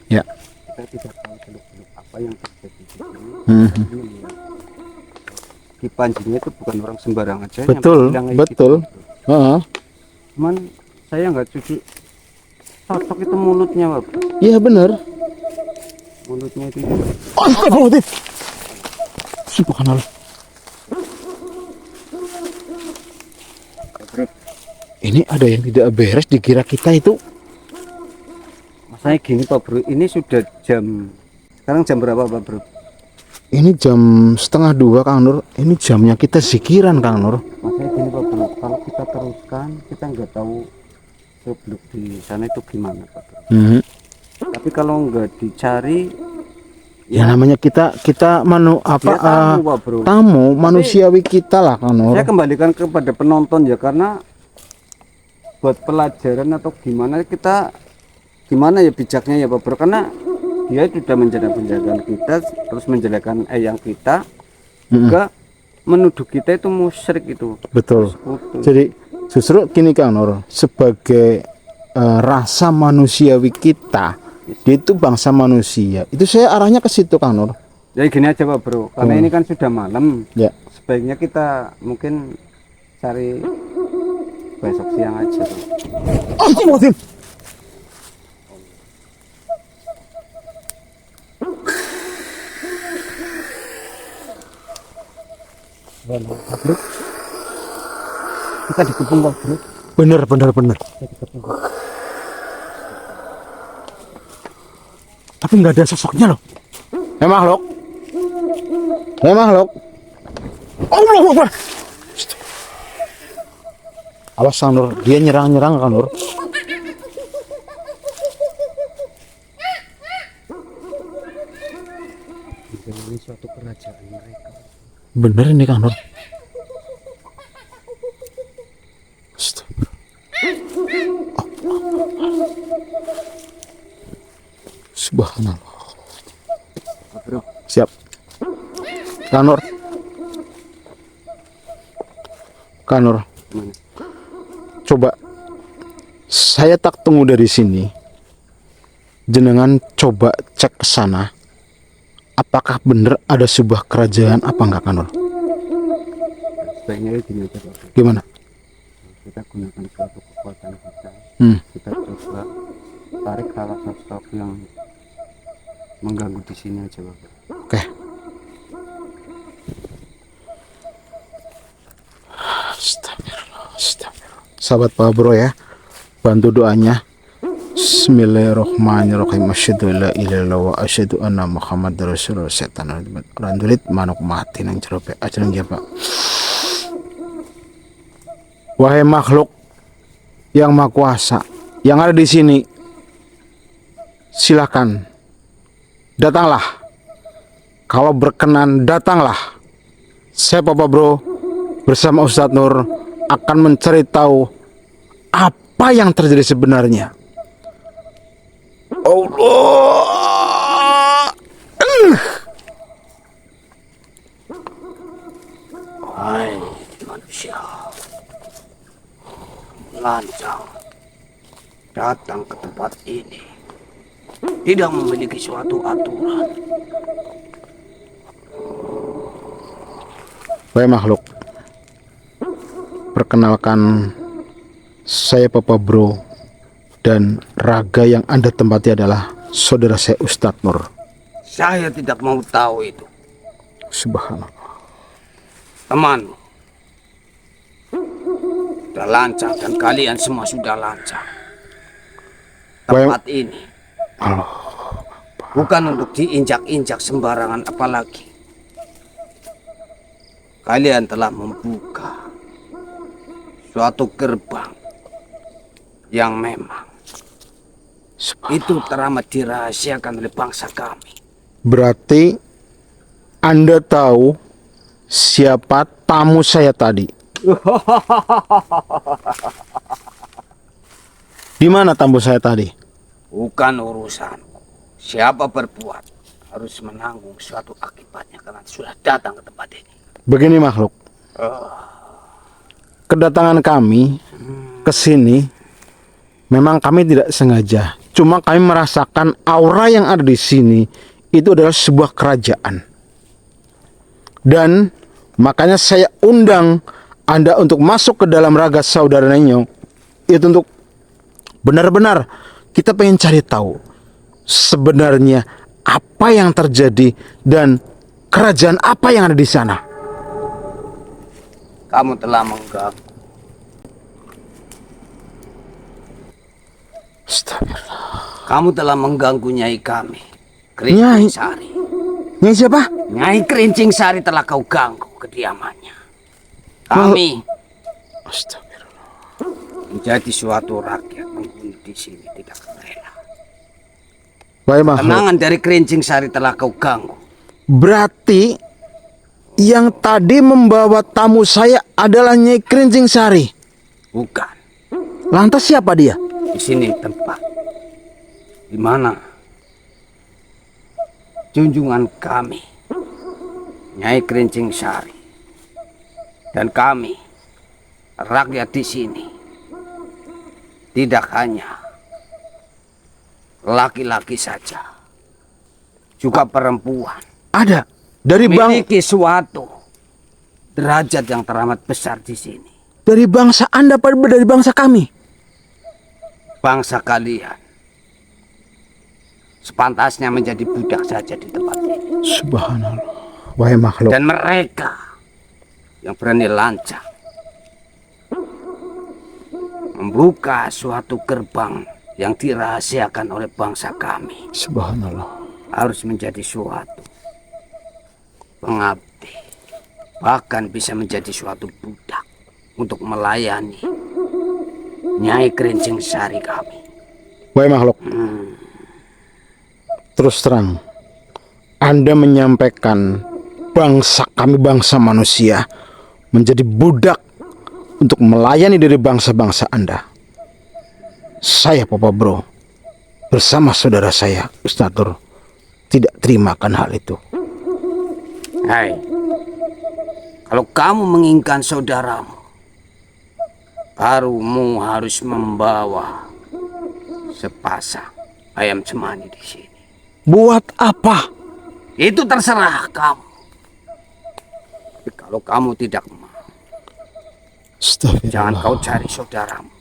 Ya. kita tidak tahu seluk-beluk apa yang terjadi di sini. Ki Panjinya itu bukan orang sembarang aja. Betul, betul. Cuman saya nggak setuju. Cocok itu mulutnya, Pak. Iya benar. Mulutnya itu. Astagfirullahaladzim. Subhanallah. Ini ada yang tidak beres, dikira kita itu. Masanya gini, Pak Bro, ini sudah sekarang jam berapa, Pak Bro? Ini jam 1:30 Kang Nur. Ini jamnya kita zikiran Kang Nur. Masanya gini, Pak Bro, kalau kita teruskan kita nggak tahu seluk-beluk di sana itu gimana, Pak Bro. Tapi kalau nggak dicari, Ya namanya kita tamu, Pak Bro. tamu manusiawi kita lah Kang Nur. Saya kembalikan kepada penonton ya, karena buat pelajaran atau gimana ya bijaknya ya Pak Bro, karena dia sudah menjadi penjagaan kita, terus menjelekan eyang kita, juga menuduh kita itu musyrik itu. Betul. Sekutu. Jadi justru gini Kang Nur, sebagai rasa manusiawi kita, dia itu bangsa manusia. Itu saya arahnya ke situ Kang Nur. Jadi gini aja Pak Bro, karena ini kan sudah malam, Ya. sebaiknya kita mungkin cari besok siang aja. Astagfirullahaladzim. Kita dikepung Pak Bro. Bener. Tapi nggak ada sosoknya loh. Makhluk. Allah Akbar. Awas Kang Nur, dia nyerang Kang Nur. Ini suatu kerajaan mereka. Bener ini Kang Nur. Astagfirullah. Subhanallah. Bro, Siap. Kang Nur. mana? Coba saya tak tunggu dari sini. Jenengan coba cek ke sana. Apakah benar ada sebuah kerajaan apa enggak Kang Nur? Sebaiknya gini aja Pak Bro. Gimana? Kita gunakan suatu kekuatan kita. Kita coba tarik salah satu yang mengganggu di sini aja Pak Bro. Oke. Astagfirullah. Sahabat Pak Bro ya, bantu doanya. Bismillahirrahmanirrahim. Asyhadu an la ilaha illallah wa asyhadu anna Muhammadar Rasulullah. Setan randulit manuk mati nang jero pe ajeng ya Pak. Wahai makhluk yang maha kuasa yang ada di sini, silakan. Datanglah. Kalau berkenan, datanglah. Saya Papa Bro bersama Ustadz Nur akan mencari tahu apa yang terjadi sebenarnya. Allah. Hai manusia, lancang datang ke tempat ini tidak memiliki suatu aturan. Wahai makhluk, perkenalkan, saya Papa Bro, dan raga yang Anda tempati adalah saudara saya Ustadz Nur. Saya tidak mau tahu itu. Subhanallah. Temanmu sudah lancang dan kalian semua sudah lancang. Tempat ini bukan untuk diinjak-injak sembarangan, apalagi kalian telah membuka suatu gerbang yang memang itu teramat dirahasiakan oleh bangsa kami. Berarti Anda tahu siapa tamu saya tadi? Di mana tamu saya tadi? Bukan urusan siapa berbuat, harus menanggung suatu akibatnya karena sudah datang ke tempat ini. Begini makhluk, kedatangan kami ke sini memang kami tidak sengaja. Cuma kami merasakan aura yang ada di sini itu adalah sebuah kerajaan. Dan makanya saya undang Anda untuk masuk ke dalam raga saudara Nenyo. Itu untuk benar-benar kita pengen cari tahu sebenarnya apa yang terjadi dan kerajaan apa yang ada di sana. Kamu telah mengganggu. Astagfirullah. Kamu telah mengganggu Nyai kami, Nyai? Kerincing Sari. Nyai siapa? Nyai Kerincing Sari telah kau ganggu kediamannya. Kami Astagfirullah. menjadi suatu rakyat penghuni di sini tidak rela. Baik makhluk. Kenangan dari Kerincing Sari telah kau ganggu. Berarti yang tadi membawa tamu saya adalah Nyai Kerincing Sari. Bukan. Lantas siapa dia? Di sini tempat di mana junjungan kami, Nyai Kerincing Sari, dan kami rakyat di sini tidak hanya laki-laki saja, juga perempuan. Ada dari Memiliki suatu derajat yang teramat besar di sini. dari bangsa Anda apa dari bangsa kami? Bangsa kalian sepantasnya menjadi budak saja di tempat ini. Subhanallah. Wahai makhluk. Dan mereka yang berani lancang membuka suatu gerbang yang dirahasiakan oleh bangsa kami Subhanallah. harus menjadi suatu pengabdi, bahkan bisa menjadi suatu budak untuk melayani Nyai Kerincing Sari kami. Wahai makhluk. Terus terang, Anda menyampaikan bangsa kami, bangsa manusia, menjadi budak untuk melayani dari bangsa-bangsa Anda. Saya Papa Bro bersama saudara saya Ustadz Nur tidak terimakan hal itu. Hai, kalau kamu menginginkan saudaramu, barumu harus membawa sepasang ayam cemani di sini. Buat apa? Itu terserah kamu. Tapi kalau kamu tidak mau, jangan kau cari saudaramu.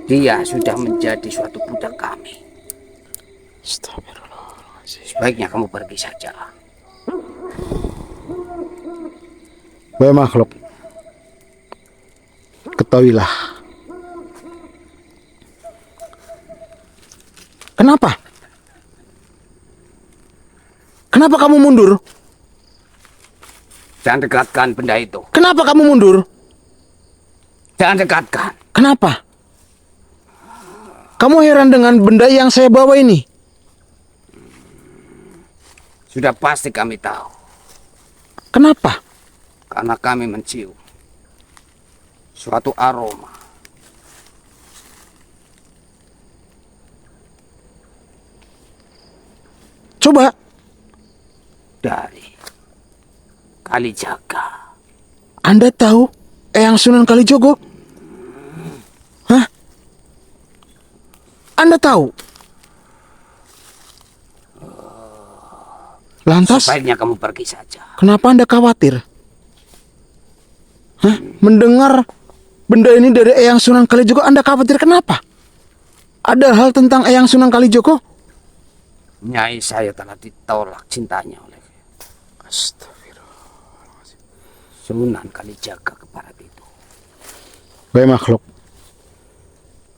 Dia sudah menjadi suatu budak kami. Sebaiknya kamu pergi saja. Wahai makhluk, ketahuilah. Kenapa? Kenapa kamu mundur? Jangan dekatkan benda itu. Kenapa kamu mundur? Jangan dekatkan. Kenapa? Kamu heran dengan benda yang saya bawa ini? Sudah pasti kami tahu. Kenapa? Karena kami mencium suatu aroma. Coba. Dari Kalijaga. Anda tahu Eyang Sunan Kalijogo? Hah? Anda tahu? Lantas, Sebaiknya kamu pergi saja. kenapa Anda khawatir? Hah? Mendengar benda ini dari Eyang Sunan Kalijogo, Anda khawatir kenapa? Ada hal tentang Eyang Sunan Kalijogo? Nyai saya telah ditolak cintanya oleh Sunan Kalijaga kepada itu. Baik makhluk,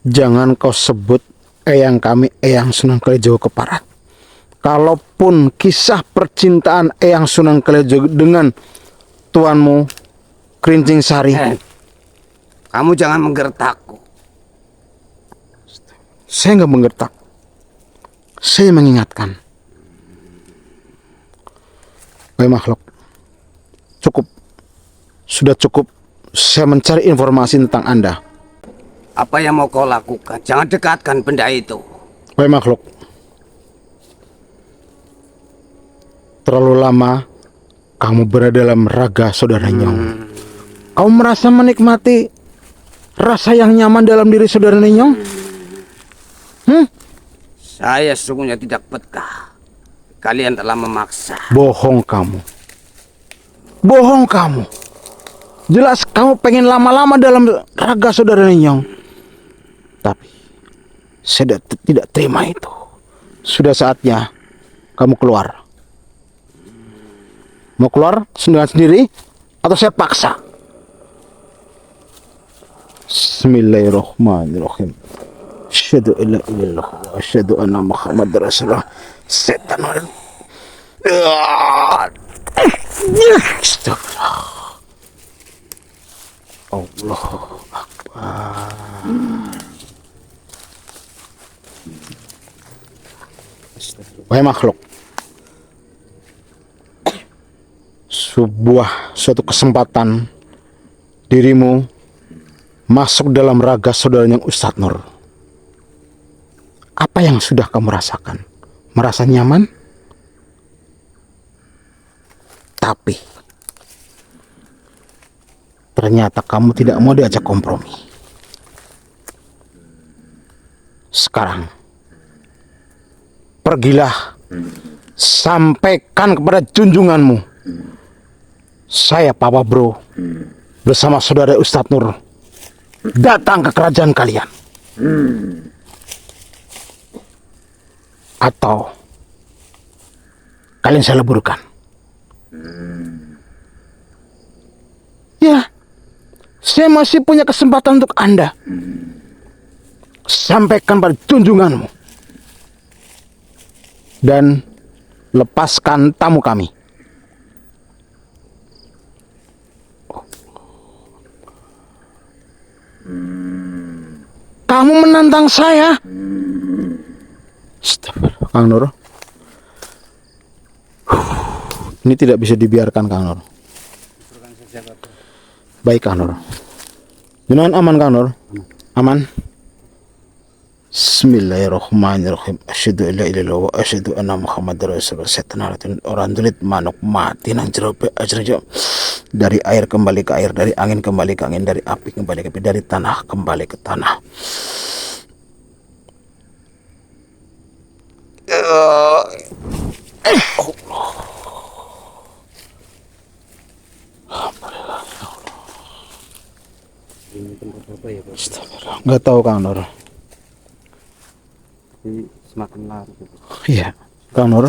jangan kau sebut Eyang kami Eyang Sunan Kalijogo keparat. Kalaupun kisah percintaan Eyang Sunan Kalijogo dengan tuanmu Kerincing Sari, Kamu jangan menggertakku. saya nggak menggertak. Saya mengingatkan. Baik makhluk, cukup. Sudah cukup saya mencari informasi tentang Anda. Apa yang mau kau lakukan? Jangan dekatkan benda itu. Baik makhluk, terlalu lama kamu berada dalam raga saudara Nyong. Kamu merasa menikmati rasa yang nyaman dalam diri saudara Nyong? Saya sesungguhnya tidak betah. Kalian telah memaksa. Bohong kamu. Bohong kamu. Jelas kamu pengen lama-lama dalam raga saudara Nyong. Tapi saya tidak terima itu. Sudah saatnya kamu keluar. Mau keluar dengan sendiri atau saya paksa? Bismillahirrahmanirrahim. Asyhadu an la ilaha illallah wa asyhadu anna Muhammadar Rasulullah. Setan. Astagfirullah. Allahu Akbar. Wahai makhluk, suatu kesempatan dirimu masuk dalam raga saudaranya Ustadz Nur. Apa yang sudah kamu rasakan? Merasa nyaman? Tapi ternyata kamu tidak mau diajak kompromi. Sekarang pergilah, sampaikan kepada junjunganmu, saya Papa Bro bersama saudara Ustadz Nur datang ke kerajaan kalian. Atau kalian saya leburkan. Ya, saya masih punya kesempatan untuk Anda. Sampaikan pada junjunganmu dan lepaskan tamu kami. Kamu menantang saya? Astagfirullah, Kang Nur. Ini tidak bisa dibiarkan, Kang Nur. Baik, Kang Nur. Jenengan aman, Kang Nur? Aman? Bismillahirrahmanirrahim. Asyhadu an la ilaha illallah wa asyhadu anna Muhammadar Rasulullah. Setan orang tulit manuk mati nang jero ajrejo. Dari air kembali ke air, dari angin kembali ke angin, dari api kembali ke api, dari tanah kembali ke tanah. Nggak tahu, Kang Nur. Jadi semakin larut. Iya, Kang Nur.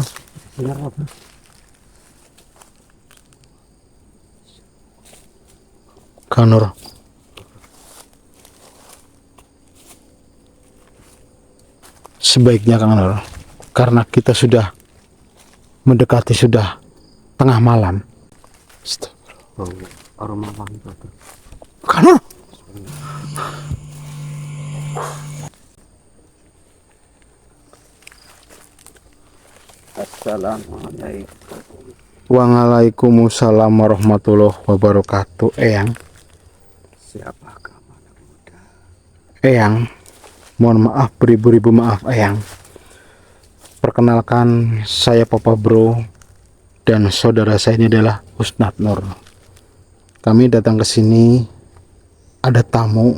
Benar apa? Kang Nur. Sebaiknya Kang Nur, karena kita sudah mendekati sudah tengah malam. Aroma wangi. Kang Nur. Assalamualaikum. Waalaikumsalam warahmatullahi wabarakatuh. Eyang, Siapakah anak muda? Eyang, mohon maaf, beribu-ribu maaf Eyang. Perkenalkan, saya Papa Bro dan saudara saya ini adalah Husnat Nur. Kami datang ke sini, ada tamu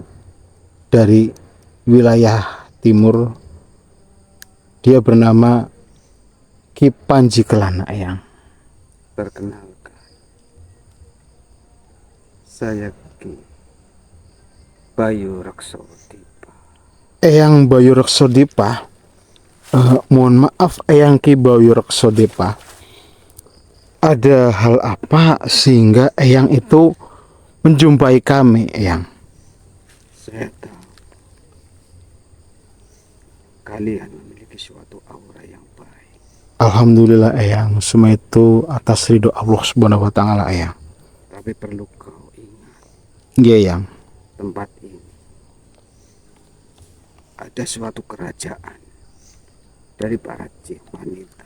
dari wilayah timur. Dia bernama Ki Panji Kelana Eyang. Perkenalkan, saya Ki Bayu Raksodipa. Eyang Bayu Raksodipa. Mohon maaf Eyang Ki Bayu Raksodipa. Ada hal apa sehingga Eyang itu menjumpai kami Eyang? Saya tahu kalian memiliki suatu aura yang baik. Alhamdulillah Eyang, semua itu atas ridho Allah Subhanahu wa taala Eyang. Tapi perlu kau ingat, Iya Eyang. tempat ini ada suatu kerajaan dari para jin wanita.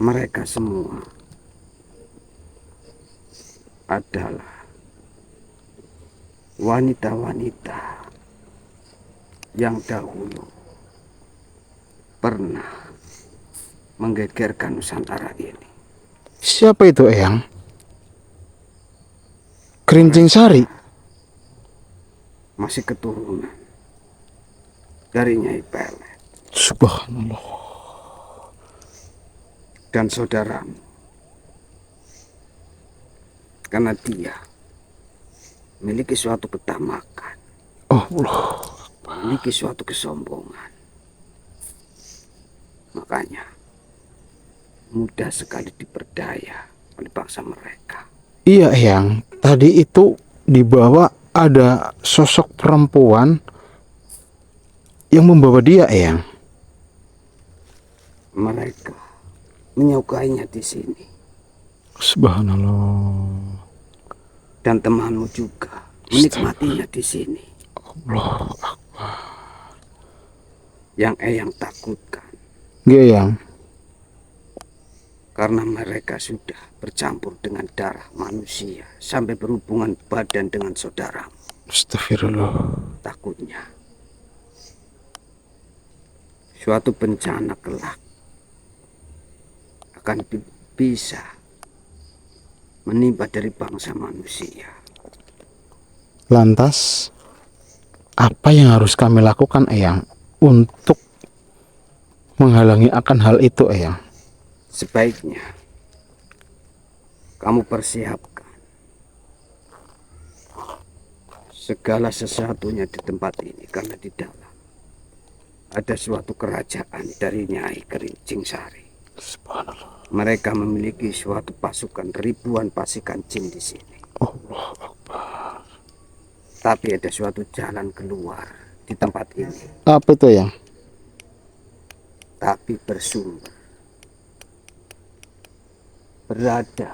Mereka semua adalah wanita-wanita yang dahulu pernah menggegerkan Nusantara ini. Siapa itu Eyang? Kerincing Sari. Masih keturunan dari Nyai Pelet Subhanallah. dan saudaramu, karena dia memiliki suatu ketamakan, Allah. memiliki suatu kesombongan. Makanya mudah sekali diperdaya oleh bangsa mereka. Iya Eyang, tadi itu di bawah ada sosok perempuan yang membawa dia Eyang. Mereka menyukainya di sini, Subhanallah. dan temanmu juga menikmatinya di sini. Allah. Yang Eyang takutkan Iya Eyang. karena mereka sudah bercampur dengan darah manusia sampai berhubungan badan dengan saudaramu. Astagfirullah. Takutnya suatu bencana kelak akan bisa menimpa dari bangsa manusia. Lantas apa yang harus kami lakukan Eyang untuk menghalangi akan hal itu Eyang? Sebaiknya kamu persiapkan segala sesuatunya di tempat ini, karena di dalam ada suatu kerajaan dari Nyai Kerincing Sari. Subhanallah. Mereka memiliki suatu pasukan, ribuan pasukan jin di sini. Allah Akbar. Tapi ada suatu jalan keluar di tempat ini, Apa itu Eyang? tapi bersumber berada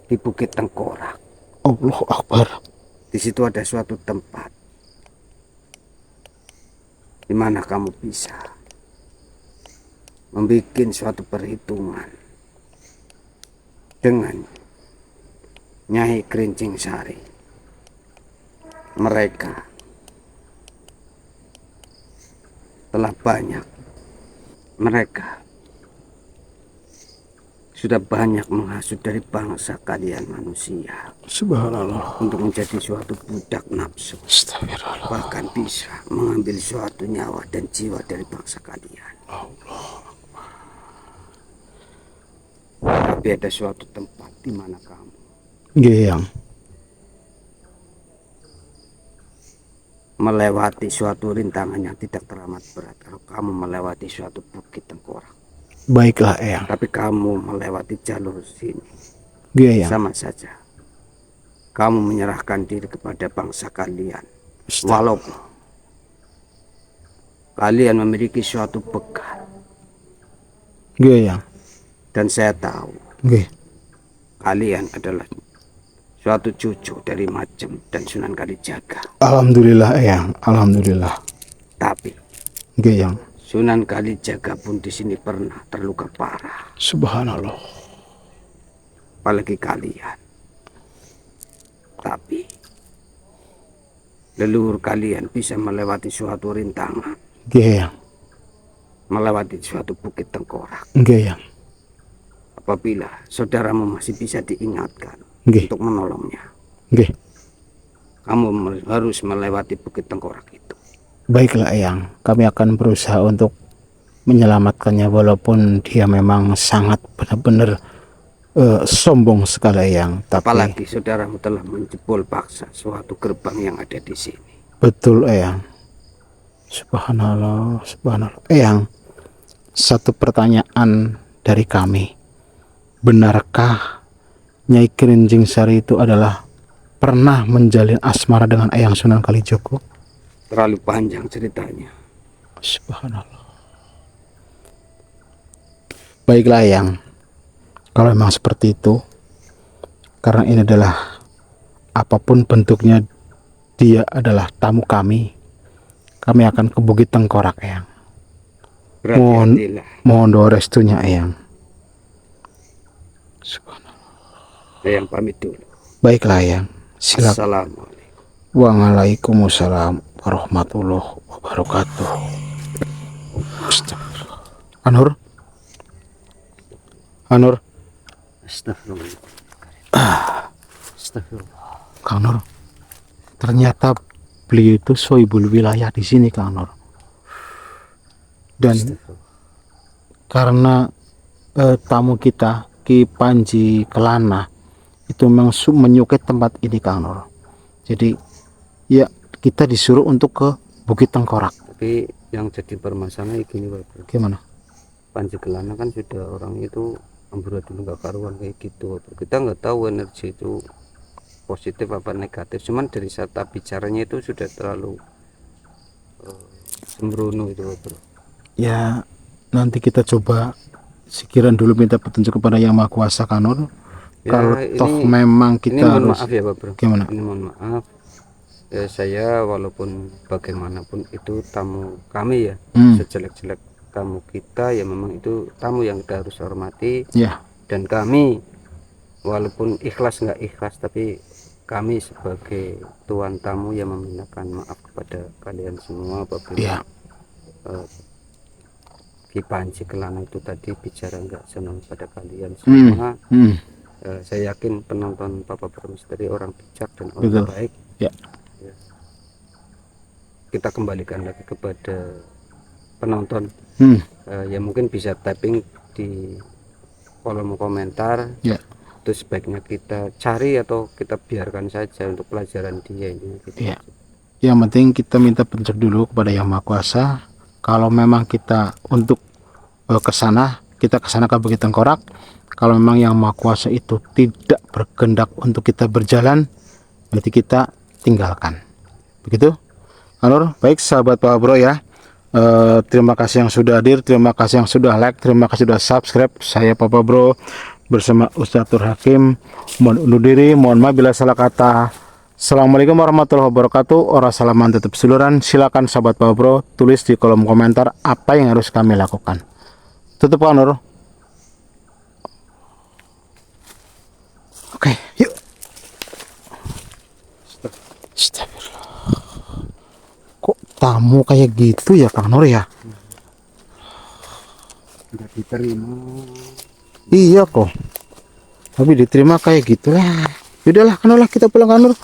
di Bukit Tengkorak. Allah Akbar. Di situ ada suatu tempat di mana kamu bisa membuat suatu perhitungan dengan Nyai Kerincing Sari. Mereka telah banyak, mereka sudah banyak menghasut dari bangsa kalian manusia Subhanallah. untuk menjadi suatu budak nafsu. Astagfirullah. Bahkan bisa mengambil suatu nyawa dan jiwa dari bangsa kalian. Tapi ada suatu tempat di mana kamu Iya Eyang. melewati suatu rintangan yang tidak teramat berat. Kalau kamu melewati suatu Bukit Tengkorak, Baiklah Eyang. tapi kamu melewati jalur sini, Iya Eyang. sama saja kamu menyerahkan diri kepada bangsa kalian. Walaupun kalian memiliki suatu bekal, Iya Eyang. dan saya tahu Iya. kalian adalah suatu cucu dari Majem dan Sunan Kalijaga. Alhamdulillah Eyang. Alhamdulillah. Tapi Nggih, Yang. Sunan Kalijaga pun di sini pernah terluka parah. Subhanallah. Apalagi kalian. Tapi leluhur kalian bisa melewati suatu rintangan, Nggih, Yang. melewati suatu bukit tengkorak. Nggih, Yang. Apabila saudaramu masih bisa diingatkan Nggih. untuk menolongnya, Nggih. kamu harus melewati bukit tengkorak itu. Baiklah, Eyang. Kami akan berusaha untuk menyelamatkannya walaupun dia memang sangat benar-benar sombong sekali, Eyang. Tapi Apalagi saudaramu telah menjebol paksa suatu gerbang yang ada di sini. betul, Eyang. Subhanallah, subhanallah. Eyang, satu pertanyaan dari kami. Benarkah Nyai Kerinjing Sari itu adalah pernah menjalin asmara dengan Eyang Sunan Kalijogo? Terlalu panjang ceritanya. Subhanallah. Baiklah, Eyang. Kalau memang seperti itu, karena ini adalah apapun bentuknya, dia adalah tamu kami. Kami akan ke Bukit Tengkorak, Eyang. Berhati-hatilah. Mohon doa restunya, Eyang. Subhanallah. Yang pamit dulu. Baiklah, Eyang. Silakan. Assalamualaikum. Waalaikumsalam warahmatullahi wabarakatuh. Astagfirullah. Anur. Anur. Astagfirullah. Astagfirullah. Kang Nur. Ternyata beliau itu sohibul wilayah di sini, Kang Nur. Dan karena tamu kita Ki Panji Kelana itu memang menyukai tempat ini, Kang Nur. Jadi ya kita disuruh untuk ke Bukit Tengkorak. Tapi yang jadi permasalahan gini, Pak Bro. Gimana? Panji Kelana kan sudah orang itu amburadul nggak karuan kayak gitu. Kita nggak tahu energi itu positif apa negatif. Cuman dari tata bicaranya itu sudah terlalu sembrono itu, Pak Bro. Ya nanti kita coba sekiranya dulu minta petunjuk kepada Yang Maha Kuasa, Kang Nur. Ya, Kalau ini- toh memang Ini kita mohon harus maaf ya, Pak Bro. gimana? Ini mohon maaf. Ya, saya walaupun bagaimanapun itu tamu kami ya, sejelek-jelek tamu kita ya memang itu tamu yang kita harus hormati. Ya, Dan kami walaupun ikhlas nggak ikhlas, tapi kami sebagai tuan tamu yang memintakan maaf kepada kalian semua apabila ya, Ki Panji Kelana itu tadi bicara nggak senang pada kalian semua. Saya yakin penonton Papa Bro Misteri orang bijak dan orang Betul. baik. Ya. Ya. Kita kembalikan lagi kepada penonton. Ya mungkin bisa typing di kolom komentar. Ya. Itu sebaiknya kita cari atau kita biarkan saja untuk pelajaran dia ini. Gitu. Ya. Yang penting kita minta petunjuk dulu kepada Yang Maha Kuasa. Kalau memang kita untuk ke sana, kita ke sana ke Bukit Tengkorak. Kalau memang Yang Maha Kuasa itu tidak berkehendak untuk kita berjalan, berarti kita tinggalkan. Begitu? Anur, baik sahabat Pak Bro ya. Terima kasih yang sudah hadir, terima kasih yang sudah like, terima kasih sudah subscribe. Saya Papa Bro bersama Ustadz Tur Hakim mohon undur diri, mohon maaf bila salah kata. Assalamualaikum warahmatullahi wabarakatuh. Ora salaman tetap suluran. Silakan sahabat Papa Bro tulis di kolom komentar apa yang harus kami lakukan. Tutup, Pak Nur. Oke, yuk. Astagfirullah. Kok tamu kayak gitu ya, Kang Nur ya? Nggak diterima. Iya kok. Tapi diterima kayak gitu lah. Yaudahlah, Kang Nur lah, kita pulang, Kang Nur.